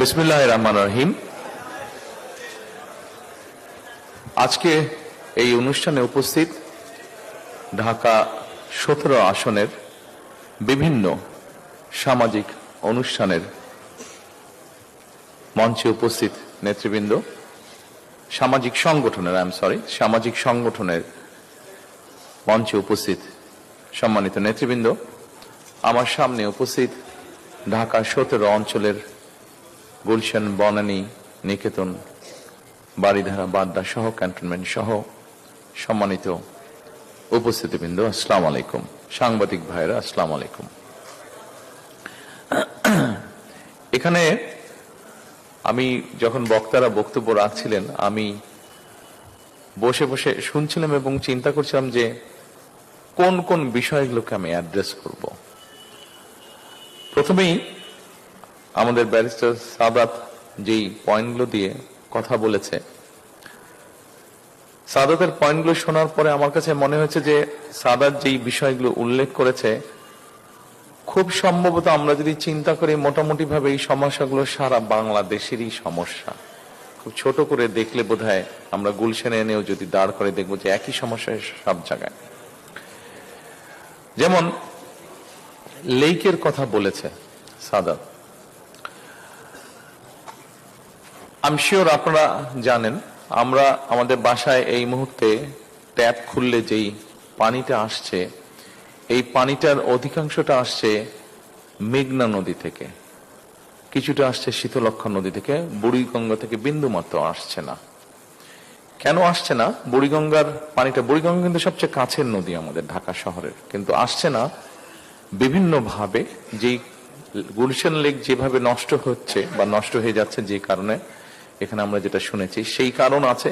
বিসমিল্লাহির রহমানির রহিম। আজকে এই অনুষ্ঠানে উপস্থিত ঢাকা 17 আসনের বিভিন্ন সামাজিক অনুষ্ঠানের মঞ্চে উপস্থিত নেতৃবৃন্দ, সামাজিক সংগঠনের মঞ্চে উপস্থিত সম্মানিত নেতৃবৃন্দ, আমার সামনে উপস্থিত ঢাকা 17 অঞ্চলের গুলশান, বনানী, নিকেতন, বারিধারা, বাড্ডা সহ ক্যান্টনমেন্ট সহ সম্মানিত উপস্থিতিবৃন্দ, আসসালামু আলাইকুম। সাংবাদিক ভাইরা, আসসালামু আলাইকুম। এখানে আমি যখন বক্তারা বক্তব্য রাখছিলেন, আমি বসে বসে শুনছিলাম এবং চিন্তা করছিলাম যে কোন কোন বিষয়গুলোকে আমি অ্যাড্রেস করব। প্রথমেই আমাদের ব্যারিস্টার সাদাত যেই পয়েন্টগুলো দিয়ে কথা বলেছে, সাদাতের পয়েন্টগুলো শোনার পরে আমার কাছে মনে হয়েছে যে সাদাত যেই বিষয়গুলো উল্লেখ করেছে, খুব সম্ভবত আমরা যদি চিন্তা করি মোটামুটি ভাবে এই সমস্যাগুলো সারা বাংলাদেশেরই সমস্যা। খুব ছোট করে দেখলে বোধহয় আমরা গুলশানে এনেও যদি দাঁড় করে দেখবো যে একই সমস্যা সব জায়গায়। যেমন লেকের কথা বলেছে সাদাত, আমি শিওর আপনারা জানেন, আমরা আমাদের বাসায় এই মুহূর্তে ট্যাপ খুললে যেই পানিটা আসছে, এই পানিটার অধিকাংশটা আসছে মেঘনা নদী থেকে, কিছুটা আসছে শীতলক্ষ্যা নদী থেকে, বুড়িগঙ্গা থেকে বিন্দুমাত্র আসছে না। কেন আসছে না? বুড়িগঙ্গার পানিটা, বুড়িগঙ্গা কিন্তু সবচেয়ে কাছের নদী আমাদের ঢাকা শহরের, কিন্তু আসছে না বিভিন্ন ভাবে। যেই গুলশান লেক যেভাবে নষ্ট হচ্ছে বা নষ্ট হয়ে যাচ্ছে, যে কারণে এখানে আমরা যেটা শুনেছি সেই কারণ আছে।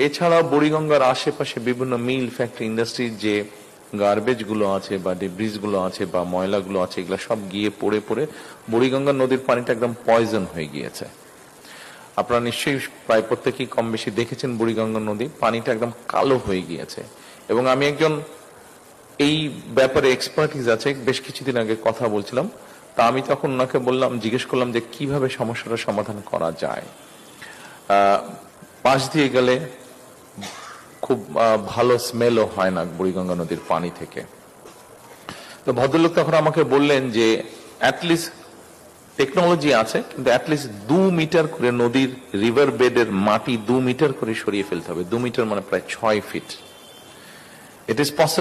এছাড়াও বুড়িগঙ্গার আশেপাশে বিভিন্ন মিল, ফ্যাক্টরি, ইন্ডাস্ট্রি যে গার্বেজ গুলো আছে বা ডিব্রিজ গুলো আছে বা ময়লাগুলো আছে, এগুলো সব গিয়ে পড়ে পড়ে বুড়িগঙ্গা নদীর পানিটা একদম পয়জন হয়ে গিয়েছে। আপনারা নিশ্চয়ই প্রায় প্রত্যেকেই কম বেশি দেখেছেন বুড়িগঙ্গা নদী, পানিটা একদম কালো হয়ে গিয়েছে। এবং আমি একজন এই ব্যাপারে এক্সপার্টিস আছে, বেশ কিছুদিন আগে কথা বলছিলাম, তা আমি তখন ওনাকে বললাম, জিজ্ঞেস করলাম যে কিভাবে সমস্যাটার সমাধান করা যায়। পাশ দিয়ে গেলে খুব ভালো স্মেলও হয় না বুড়িগঙ্গা নদীর পানি থেকে। তো ভদ্রলোক তখন আমাকে বললেন যে অ্যাটলিস্ট টেকনোলজি আছে, কিন্তু অ্যাটলিস্ট 2 মিটার করে নদীর রিভার বেডের মাটি 2 মিটার করে সরিয়ে ফেলতে হবে। 2 মিটার মানে প্রায় 6 ফিট। It is possible.